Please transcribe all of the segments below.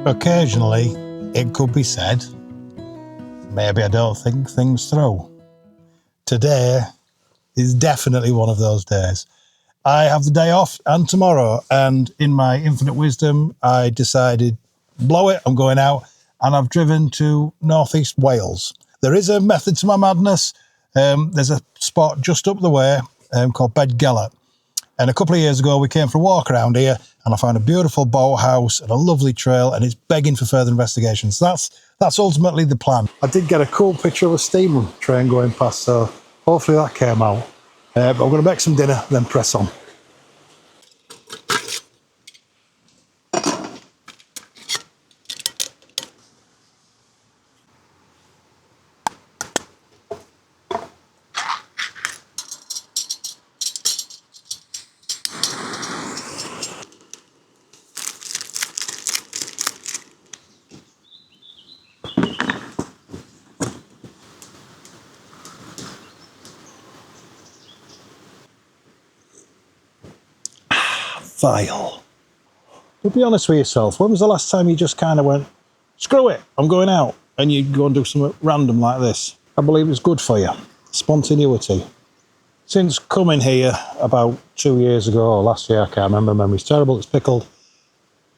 Occasionally, it could be said, maybe I don't think things through. Today is definitely one of those days. I have the day off and tomorrow, and in my infinite wisdom, I decided, blow it, I'm going out, and I've driven to northeast Wales. There is a method to my madness. There's a spot just up the way called Beddgelert. And a couple of years ago, we came for a walk around here, and I found a beautiful boathouse and a lovely trail, and it's begging for further investigations. That's ultimately the plan. I did get a cool picture of a steam train going past, so hopefully that came out. But I'm going to make some dinner, then press on. Vile. But be honest with yourself, when was the last time you just kind of went, screw it, I'm going out, and you go and do something random like this? I believe it's good for you. Spontaneity. Since coming here about 2 years ago, or last year, I can't remember, memory's terrible, it's pickled,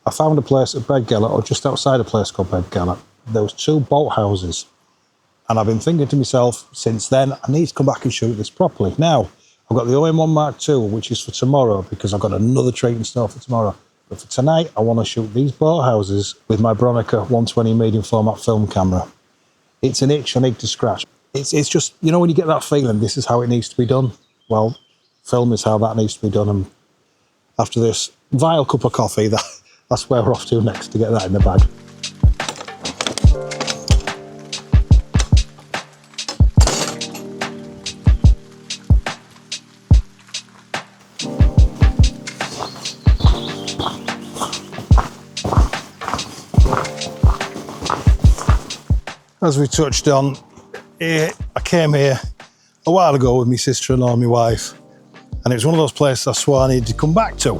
I found a place at Beddgelert, or just outside a place called Beddgelert. There was 2 boathouses, and I've been thinking to myself since then, I need to come back and shoot this properly. Now, I've got the OM1 Mark II, which is for tomorrow, because I've got another treat in store for tomorrow. But for tonight, I want to shoot these boathouses with my Bronica 120 medium format film camera. It's an itch I need to scratch. It's just, you know, when you get that feeling, this is how it needs to be done. Well, film is how that needs to be done. And after this vile cup of coffee, that's where we're off to next, to get that in the bag. As we touched on, I came here a while ago with my sister-in-law and my wife, and it was one of those places I swore I needed to come back to.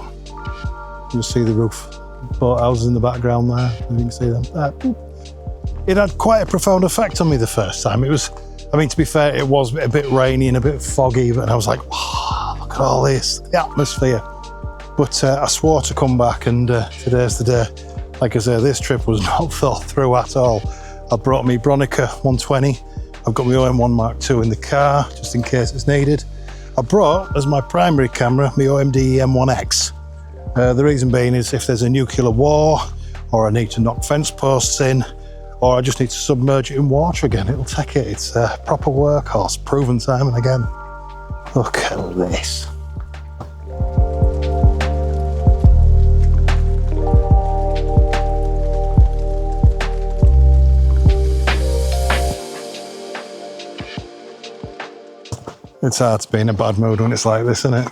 You'll see the roof, boathouses in the background there, you can see them. It had quite a profound effect on me the first time. It was, I mean, to be fair, it was a bit rainy and a bit foggy, but I was like, wow, look at all this, the atmosphere. But I swore to come back, and today's the day. Like I say, this trip was not thought through at all. I brought me Bronica 120. I've got my OM1 Mark II in the car, just in case it's needed. I brought, as my primary camera, my OMD M1X. The reason being is if there's a nuclear war, or I need to knock fence posts in, or I just need to submerge it in water again, it'll take it. It's a proper workhorse, proven time and again. Look at this. It's hard to be in a bad mood when it's like this, isn't it?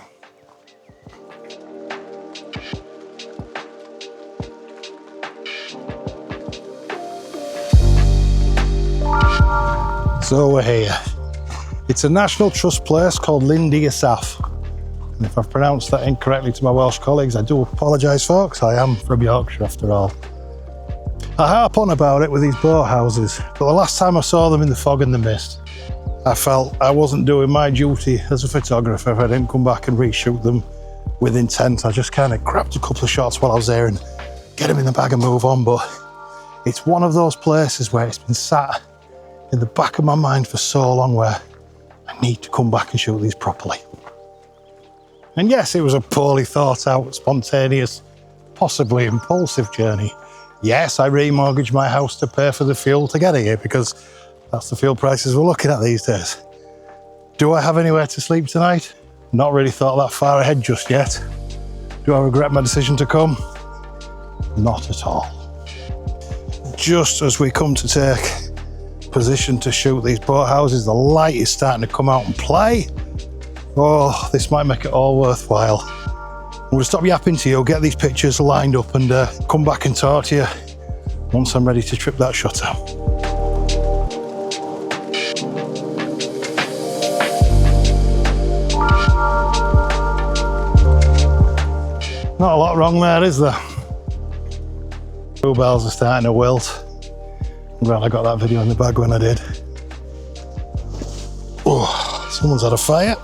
So we're here. It's a National Trust place called Lindy Asaf. And if I've pronounced that incorrectly to my Welsh colleagues, I do apologise, folks. I am from Yorkshire after all. I harp on about it with these boathouses, but the last time I saw them in the fog and the mist, I felt I wasn't doing my duty as a photographer if I didn't come back and reshoot them with intent. I just kind of grabbed a couple of shots while I was there and get them in the bag and move on. But it's one of those places where it's been sat in the back of my mind for so long where I need to come back and shoot these properly. And yes, it was a poorly thought out, spontaneous, possibly impulsive journey. Yes, I remortgaged my house to pay for the fuel to get here because that's the fuel prices we're looking at these days. Do I have anywhere to sleep tonight? Not really thought that far ahead just yet. Do I regret my decision to come? Not at all. Just as we come to take position to shoot these boathouses, the light is starting to come out and play. Oh, this might make it all worthwhile. I'm going to stop yapping to you, get these pictures lined up and come back and talk to you once I'm ready to trip that shutter. Not a lot wrong there, is there? Bluebells are starting to wilt. I'm glad I got that video in the bag when I did. Oh, someone's had a fire.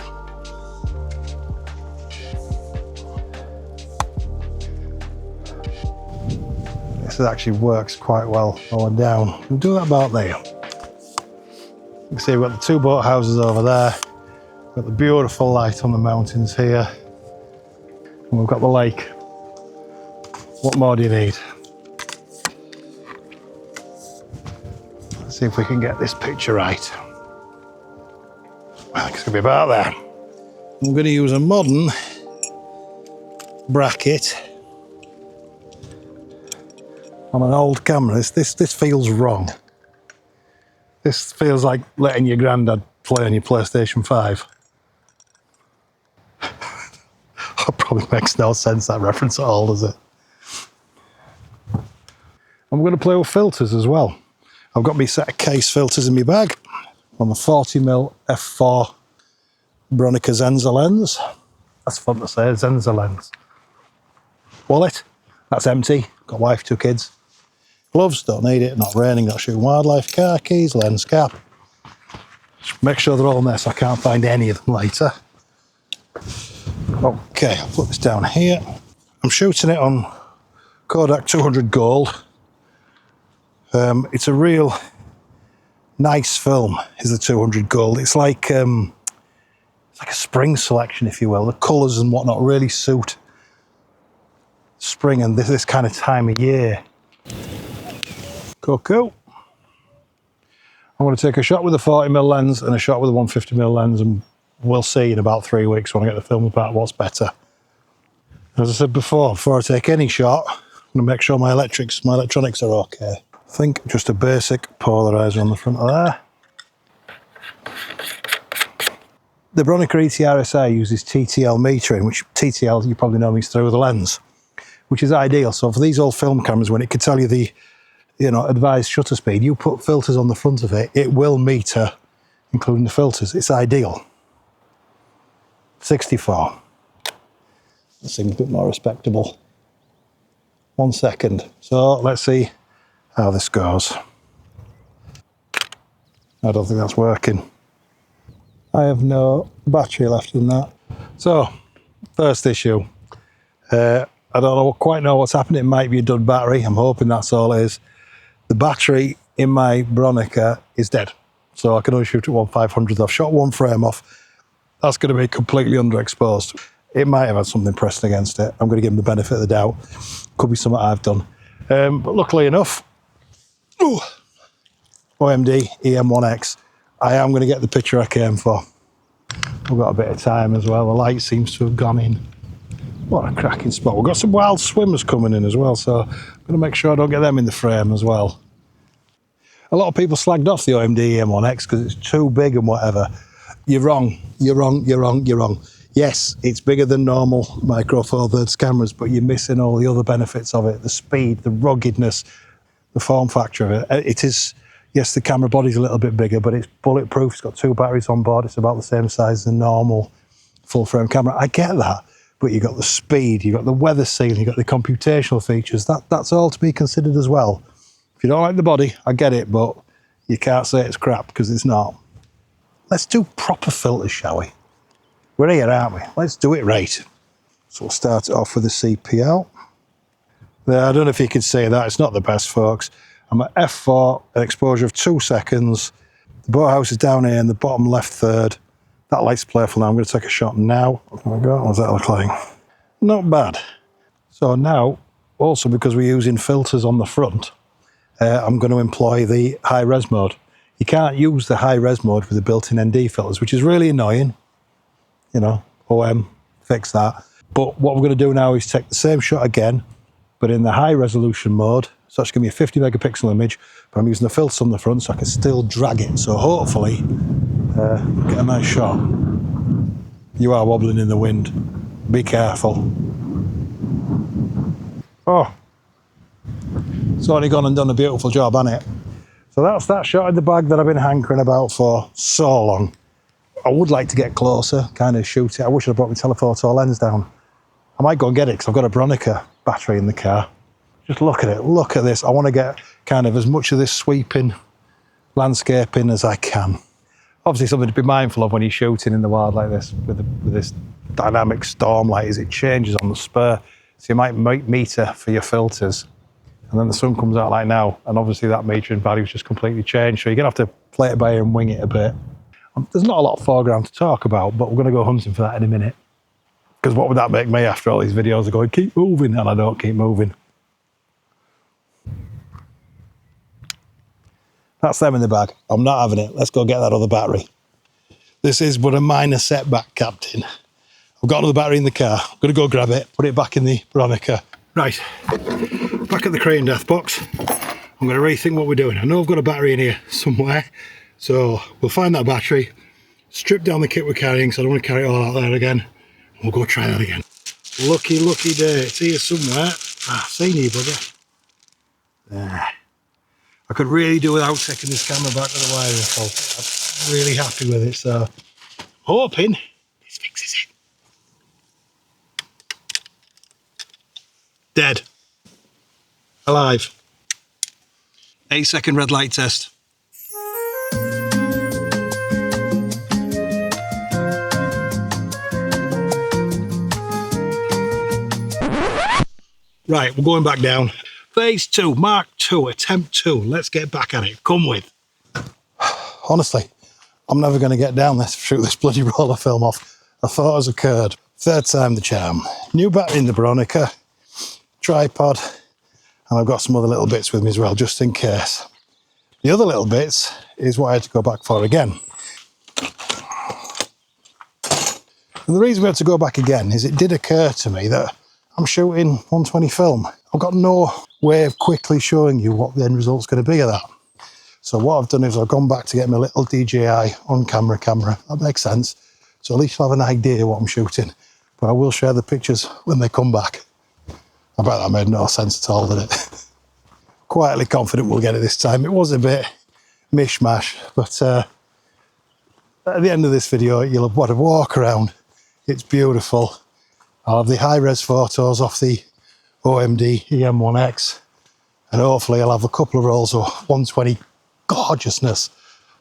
This actually works quite well going down. We'll do that about there. You can see we've got the two boat houses over there. We've got the beautiful light on the mountains here. And we've got the lake. What more do you need? Let's see if we can get this picture right. I think it's going to be about there. I'm going to use a modern bracket on an old camera. This feels wrong. This feels like letting your granddad play on your PlayStation 5. That probably makes no sense, that reference at all, does it? I'm going to play with filters as well. I've got my set of case filters in my bag on the 40mm f4 Bronica Zenza lens. That's fun to say, Zenza lens. Wallet, that's empty. Got wife, 2 kids. Gloves, don't need it, not raining, not shooting wildlife. Car keys, lens cap. Just make sure they're all in there so I can't find any of them later. Okay, I'll put this down here. I'm shooting it on Kodak 200 Gold. It's a real nice film, is the 200 Gold. It's like a spring selection, if you will. The colours and whatnot really suit spring and this kind of time of year. Cool. I'm going to take a shot with a 40mm lens and a shot with a 150mm lens, and we'll see in about 3 weeks when I get the film apart what's better. As I said before I take any shot, I'm going to make sure my electronics are okay. I think just a basic polarizer on the front of there. The Bronica ETRSA uses TTL metering, which TTL, you probably know, means through the lens, which is ideal. So for these old film cameras, when it can tell you the advised shutter speed, you put filters on the front of it, it will meter, including the filters. It's ideal. 64. That seems a bit more respectable. 1 second. So let's see how this goes. I don't think that's working. I have no battery left in that. So, first issue. I don't quite know what's happened. It might be a dud battery. I'm hoping that's all it is. The battery in my Bronica is dead. So I can only shoot at 1/500. I've shot one frame off. That's going to be completely underexposed. It might have had something pressed against it. I'm going to give him the benefit of the doubt. Could be something I've done. But luckily enough, OMD EM1X, I am going to get the picture I came for. We've got a bit of time as well. The light seems to have gone in. What a cracking spot. We've got some wild swimmers coming in as well, so I'm going to make sure I don't get them in the frame as well. A lot of people slagged off the OMD EM1X because it's too big and whatever. You're wrong. Yes, it's bigger than normal Micro Four Thirds cameras, but you're missing all the other benefits of it. The speed, the ruggedness, the form factor of it. It is, yes, the camera body's a little bit bigger, but it's bulletproof. It's got 2 batteries on board. It's about the same size as a normal full frame camera. I get that. But you've got the speed, you've got the weather sealing, you've got the computational features. That's all to be considered as well. If you don't like the body, I get it, but you can't say it's crap because it's not. Let's do proper filters, shall we? We're here, aren't we? Let's do it right. So we'll start it off with the CPL. There, I don't know if you can see that. It's not the best, folks. I'm at f4, an exposure of 2 seconds. The boathouse is down here in the bottom left third. That light's playful now. I'm going to take a shot now. There we go. What does that look like? Not bad. So now, also because we're using filters on the front, I'm going to employ the high-res mode. You can't use the high-res mode with the built-in ND filters, which is really annoying. You know, OM, fix that. But what we're going to do now is take the same shot again, but in the high-resolution mode. So it's going to be a 50 megapixel image, but I'm using the filters on the front so I can still drag it. So hopefully, get a nice shot. You are wobbling in the wind. Be careful. Oh, it's only gone and done a beautiful job, hasn't it? So that's that shot in the bag that I've been hankering about for so long. I would like to get closer, kind of shoot it. I wish I'd brought my telephoto lens down. I might go and get it because I've got a Bronica battery in the car. Just look at it, look at this. I want to get kind of as much of this sweeping landscaping as I can. Obviously something to be mindful of when you're shooting in the wild like this with this dynamic storm light is it changes on the spur. So you might meter for your filters and then the sun comes out like now and obviously that metering value's just completely changed. So you're going to have to play it by ear and wing it a bit. There's not a lot of foreground to talk about, but we're going to go hunting for that in a minute. Because what would that make me after all these videos of going, keep moving, and I don't keep moving. That's them in the bag. I'm not having it. Let's go get that other battery. This is but a minor setback, Captain. I've got another battery in the car. I'm going to go grab it, put it back in the Veronica. Right, back at the crane death box. I'm going to rethink what we're doing. I know I've got a battery in here somewhere, so we'll find that battery, strip down the kit we're carrying, so I don't want to carry it all out there again. We'll go try that again. Lucky, lucky day. It's here somewhere. Ah, seen you, bugger. There. I could really do without taking this camera back to the wiring hole. I'm really happy with it, so hoping this fixes it. Dead. Alive. 8-second red light test. Right, we're going back down. Phase 2, Mark 2, attempt 2. Let's get back at it. Come with. Honestly, I'm never going to get down this, shoot this bloody roller film off. A thought has occurred. Third time the charm. New battery in the Veronica, tripod, and I've got some other little bits with me as well, just in case. The other little bits is what I had to go back for again. And the reason we had to go back again is it did occur to me that I'm shooting 120 film. I've got no way of quickly showing you what the end result's going to be of that. So what I've done is I've gone back to get my little DJI on-camera camera. That makes sense. So at least you'll have an idea what I'm shooting. But I will share the pictures when they come back. I bet that made no sense at all, did it? Quietly confident we'll get it this time. It was a bit mishmash, but at the end of this video, you'll have what a walk around. It's beautiful. I'll have the high-res photos off the OMD EM1X, and hopefully I'll have a couple of rolls of 120 gorgeousness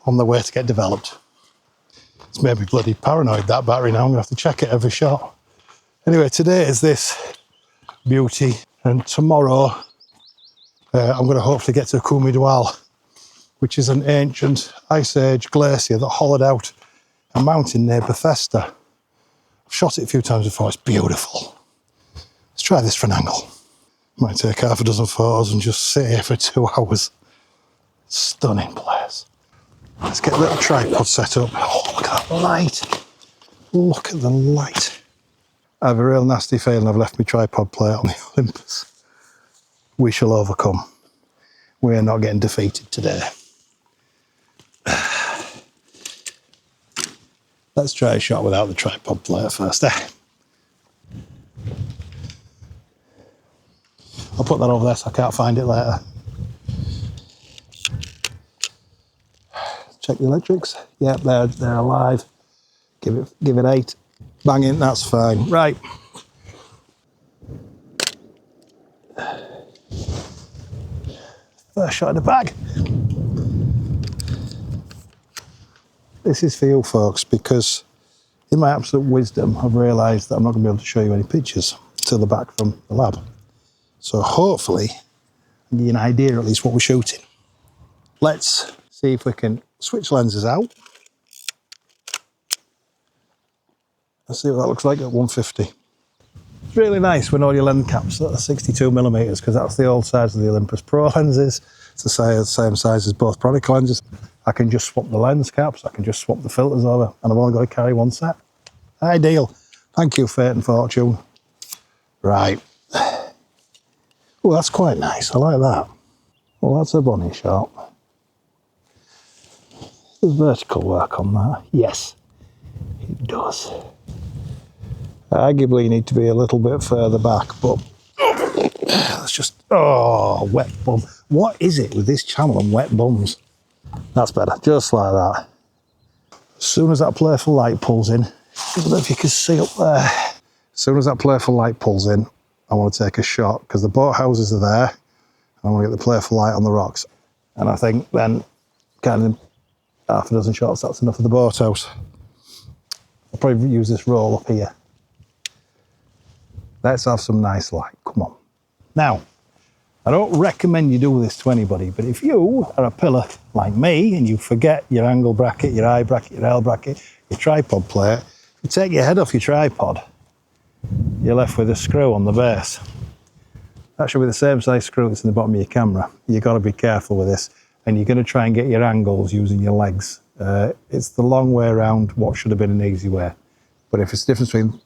on the way to get developed. It's made me bloody paranoid, that battery now. I'm gonna have to check it every shot. Anyway, today is this beauty, and tomorrow I'm gonna hopefully get to Cwm Idwal, which is an ancient Ice Age glacier that hollowed out a mountain near Bethesda. I've shot it a few times before, it's beautiful. Let's try this for an angle. Might take half a dozen photos and just sit here for 2 hours. Stunning place. Let's get a little tripod set up. Oh, look at that light. Look at the light. I have a real nasty feeling I've left my tripod plate on the Olympus. We shall overcome. We are not getting defeated today. Let's try a shot without the tripod plate first. I'll put that over there so I can't find it later. Check the electrics. Yep, they're alive. Give it 8. Banging, that's fine. Right. First shot in the bag. This is for you folks, because in my absolute wisdom, I've realised that I'm not going to be able to show you any pictures till they're back from the lab. So hopefully, I'll give you an idea at least what we're shooting. Let's see if we can switch lenses out. Let's see what that looks like at 150. It's really nice when all your lens caps are 62mm, because that's the old size of the Olympus Pro lenses. It's the same size as both Veronica lenses. I can just swap the lens caps, I can just swap the filters over, and I've only got to carry one set. Ideal. Thank you, Fate and Fortune. Right. Oh, that's quite nice. I like that. Well, that's a bunny shot. There's vertical work on that. Yes, it does. Arguably, you need to be a little bit further back, but let's just... Oh, wet bum. What is it with this channel and wet bums? That's better, just like that. As soon as that playful light pulls in, I don't know if you can see up there. As soon as that playful light pulls in, I want to take a shot because the boathouses are there. And I want to get the playful light on the rocks. And I think then kind of half a dozen shots, that's enough of the boathouse. I'll probably use this roll up here. Let's have some nice light, come on. Now, I don't recommend you do this to anybody, but if you are a pillar like me and you forget your angle bracket, your eye bracket, your L bracket, your tripod plate, if you take your head off your tripod, you're left with a screw on the base. That should be the same size screw that's in the bottom of your camera. You've got to be careful with this, and you're going to try and get your angles using your legs. It's the long way around what should have been an easy way. But if it's the difference between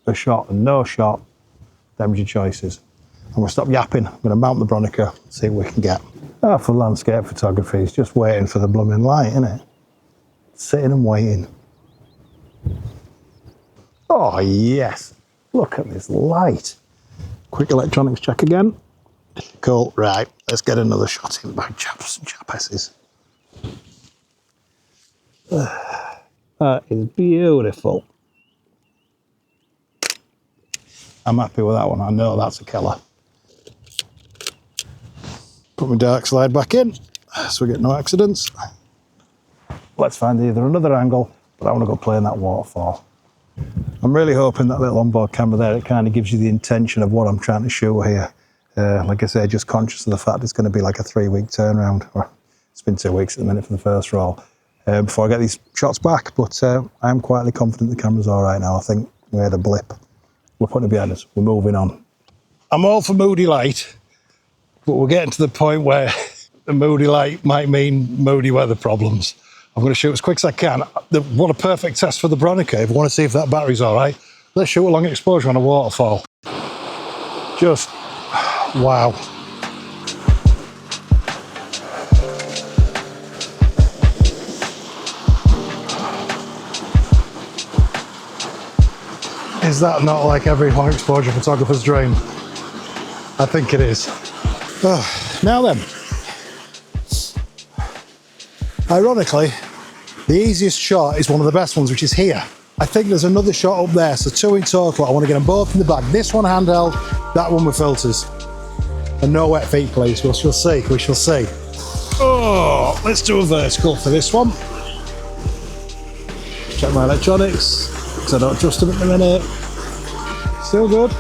a shot and no shot, them's your choices. I'm going to stop yapping. I'm going to mount the Bronica, see what we can get. For landscape photography, it's just waiting for the blooming light, isn't it? Sitting and waiting. Oh, yes. Look at this light. Quick electronics check again. Cool, right. Let's get another shot in by chaps and chapesses. That is beautiful. I'm happy with that one. I know that's a killer. Put my dark slide back in so we get no accidents. Let's find either another angle, but I want to go play in that waterfall. I'm really hoping that little onboard camera there, it kind of gives you the intention of what I'm trying to show here. Like I say, just conscious of the fact it's going to be like a 3-week turnaround. Or it's been 2 weeks at the minute for the first roll before I get these shots back, but I'm quietly confident the camera's all right now. I think we had a blip. We're putting it behind us. We're moving on. I'm all for moody light, but we're getting to the point where the moody light might mean moody weather problems. I'm going to shoot as quick as I can. What a perfect test for the Bronica. If you want to see if that battery's all right, let's shoot a long exposure on a waterfall. Just, wow. Is that not like every long exposure photographer's dream? I think it is. Now then, ironically, the easiest shot is one of the best ones, which is here. I think there's another shot up there, so 2 in total. I want to get them both in the bag. This one handheld, that one with filters. And no wet feet, please. We shall see, we shall see. Oh, let's do a vertical for this one. Check my electronics, because I don't trust them at the minute. Still good.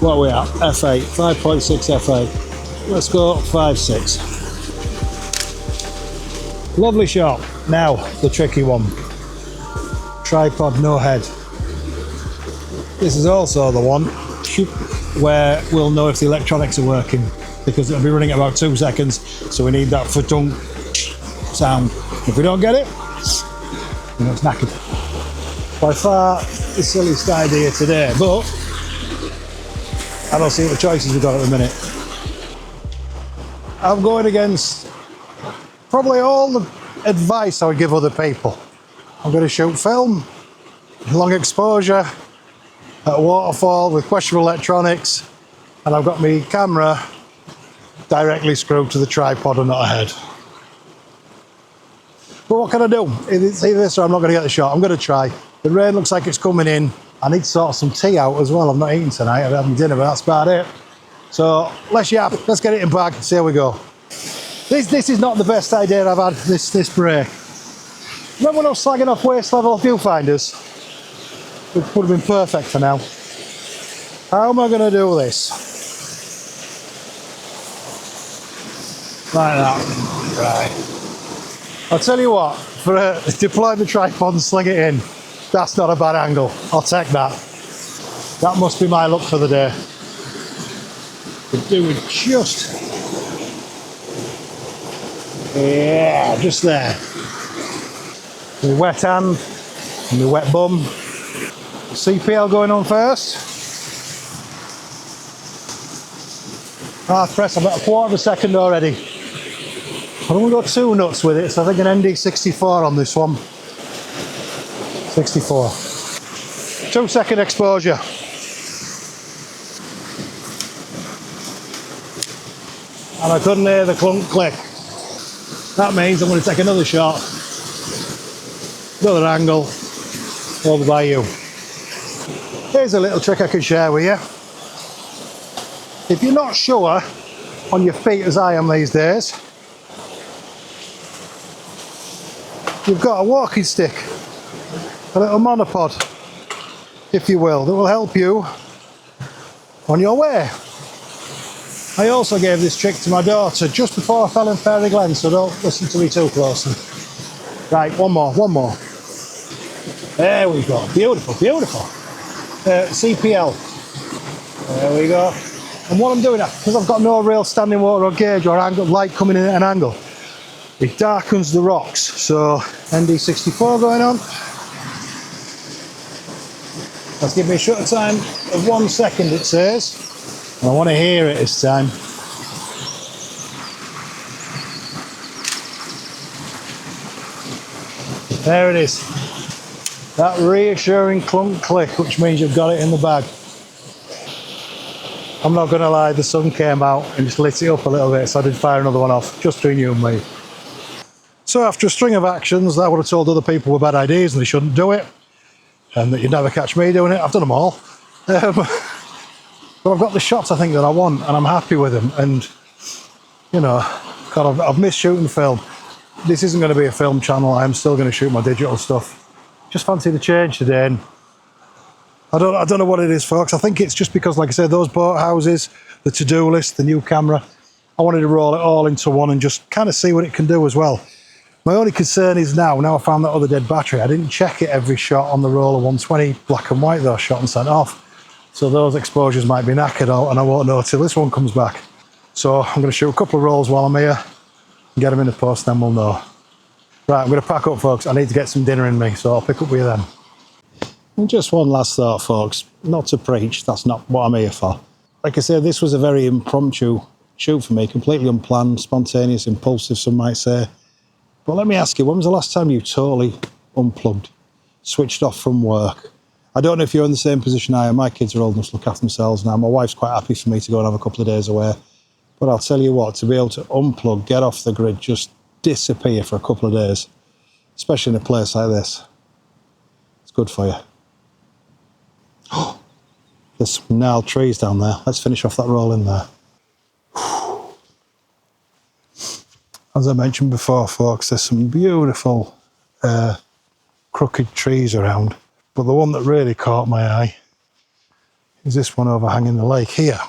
What are we at? F8, 5.6 F8. Let's go 5.6. Lovely shot. Now, the tricky one. Tripod, no head. This is also the one where we'll know if the electronics are working, because it'll be running at about 2 seconds, so we need that fa-dunk sound. If we don't get it, you know, it's knackered. By far the silliest idea today, but I don't see what choices we've got at the minute. I'm going against probably all the advice I would give other people. I'm going to shoot film, long exposure, at a waterfall with questionable electronics, and I've got my camera directly screwed to the tripod and not a head. But what can I do? It's either this or I'm not going to get the shot. I'm going to try. The rain looks like it's coming in. I need to sort some tea out as well. I'm not eating tonight. I'm having dinner, but that's about it. So let's yap. Let's get it in bag. See how we go. This is not the best idea I've had this break. Remember when I was slagging off waist level viewfinders? It would have been perfect for now. How am I going to do this? Like that. Right. I'll tell you what, for deploy the tripod and sling it in, that's not a bad angle. I'll take that. That must be my look for the day. We're doing just... yeah, just there. My wet hand and my wet bum. CPL going on first. Half press, I'm at 1/4 of a second already. I don't want to go too nuts with it, so I think an ND64 on this one. 64. 2 second exposure. And I couldn't hear the clunk click. That means I'm going to take another shot, another angle, over by you. Here's a little trick I can share with you. If you're not sure on your feet as I am these days, you've got a walking stick, a little monopod, if you will, that will help you on your way. I also gave this trick to my daughter just before I fell in Fairy Glen, so don't listen to me too closely. Right, one more. There we go, beautiful. CPL. There we go. And what I'm doing, because I've got no real standing water or gauge or angle, light coming in at an angle, it darkens the rocks. So ND64 going on. Let's give me a shutter time of 1 second, it says. And I want to hear it this time. There it is. That reassuring clunk click, which means you've got it in the bag. I'm not going to lie, the sun came out and just lit it up a little bit, so I did fire another one off, just between you and me. So after a string of actions that I would have told other people were bad ideas and they shouldn't do it, and that you'd never catch me doing it, I've done them all. But I've got the shots I think that I want, and I'm happy with them. And, you know, God, I've missed shooting film. This isn't going to be a film channel, I'm still going to shoot my digital stuff. Just fancy the change today, and I don't know what it is, folks. I think it's just because, like I said, those boat houses, the to-do list, the new camera, I wanted to roll it all into one and just kind of see what it can do as well. My only concern is now I found that other dead battery, I didn't check it every shot on the roller 120 black and white though, shot and sent off. So those exposures might be knackered out and I won't know till this one comes back. So I'm going to shoot a couple of rolls while I'm here and get them in the post, then we'll know. Right, I'm going to pack up, folks. I need to get some dinner in me, so I'll pick up with you then. And just one last thought, folks. Not to preach, that's not what I'm here for. Like I said, this was a very impromptu shoot for me, completely unplanned, spontaneous, impulsive, some might say. But let me ask you, when was the last time you totally unplugged, switched off from work? I don't know if you're in the same position I am. My kids are old enough to look after themselves now. My wife's quite happy for me to go and have a couple of days away. But I'll tell you what, to be able to unplug, get off the grid, just disappear for a couple of days, especially in a place like this, it's good for you. Oh, there's some gnarled trees down there. Let's finish off that roll in there. As I mentioned before, folks, there's some beautiful crooked trees around, but the one that really caught my eye is this one overhanging the lake here.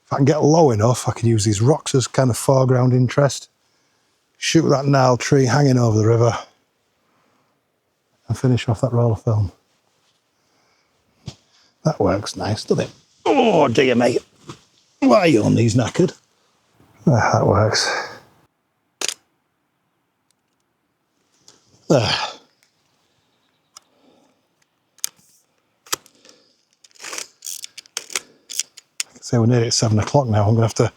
If I can get low enough, I can use these rocks as kind of foreground interest, shoot that gnarled tree hanging over the river, and finish off that roll of film. That works nice, doesn't it? Oh dear mate, why are your knees knackered? That works. There. So we're nearly at 7 o'clock now. I'm going to have to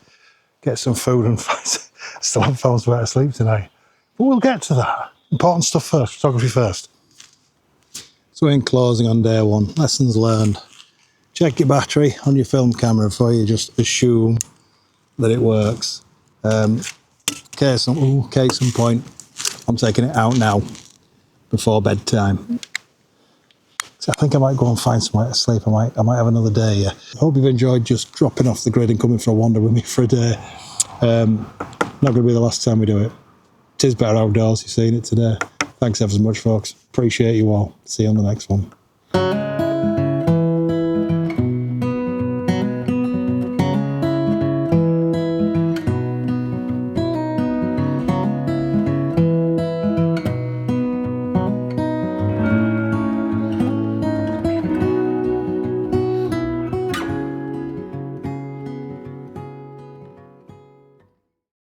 get some food and I still haven't found somewhere to sleep tonight. But we'll get to that. Important stuff first, photography first. So in closing on day one, lessons learned. Check your battery on your film camera before you just assume that it works. Case in point, I'm taking it out now before bedtime. So I think I might go and find somewhere to sleep. I might have another day. Yeah. I hope you've enjoyed just dropping off the grid and coming for a wander with me for a day. Not going to be the last time we do it. It is better outdoors. You've seen it today. Thanks ever so much, folks. Appreciate you all. See you on the next one.